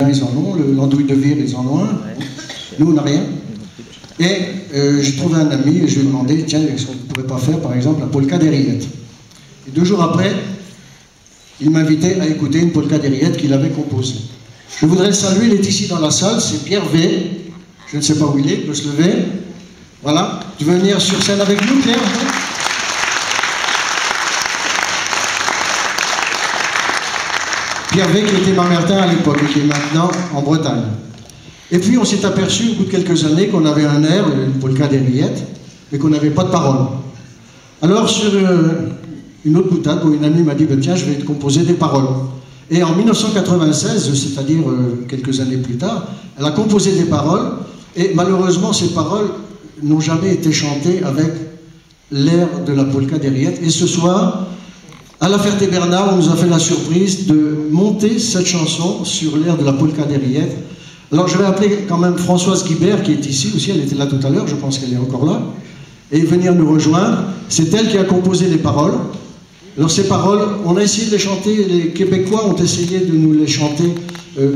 ils en ont, l'andouille de Vire, ils en ont un. Nous, on n'a rien. Et j'ai trouvé un ami et je lui ai demandé, tiens, est-ce qu'on ne pourrait pas faire, par exemple, la polka des rillettes? Et 2 jours après, il m'invitait à écouter une polka des rillettes qu'il avait composée. Je voudrais le saluer, il est ici dans la salle, c'est Pierre V. Je ne sais pas où il est, il peut se lever. Voilà. Tu veux venir sur scène avec nous, Pierre? Pierre V qui était mamertin à l'époque et qui est maintenant en Bretagne. Et puis on s'est aperçu au bout de quelques années qu'on avait un air, une polka des rillettes, mais qu'on n'avait pas de paroles. Alors sur une autre boutade, où une amie m'a dit ben, tiens, je vais te composer des paroles. Et en 1996, c'est-à-dire quelques années plus tard, elle a composé des paroles, et malheureusement ces paroles n'ont jamais été chantées avec l'air de la polka des rillettes. Et ce soir, à la Ferté-Bernard, on nous a fait la surprise de monter cette chanson sur l'air de la polka des rillettes. Alors je vais appeler quand même Françoise Guibert, qui est ici aussi, elle était là tout à l'heure, je pense qu'elle est encore là, et venir nous rejoindre. C'est elle qui a composé les paroles. Alors ces paroles, on a essayé de les chanter, les Québécois ont essayé de nous les chanter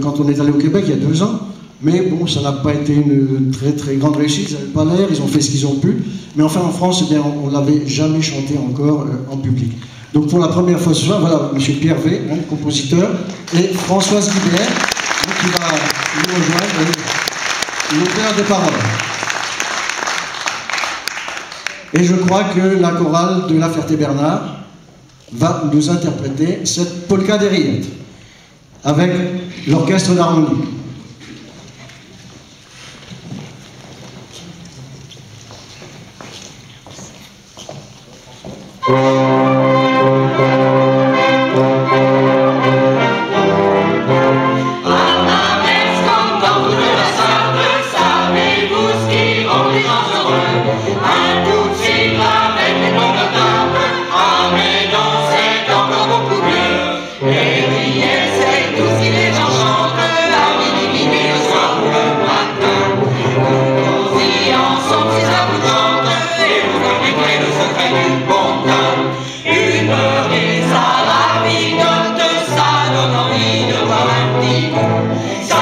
quand on est allé au Québec il y a 2 ans, mais bon, ça n'a pas été une très grande réussite, ils n'avaient pas l'air, ils ont fait ce qu'ils ont pu, mais enfin en France, eh bien, on ne l'avait jamais chanté encore en public. Donc pour la première fois ce soir, voilà, M. Pierre V, hein, compositeur, et Françoise Guibert, qui va nous rejoindre, l'auteur des paroles. Et je crois que la chorale de la Ferté-Bernard va nous interpréter cette polka des rillettes avec l'orchestre d'harmonie. Ça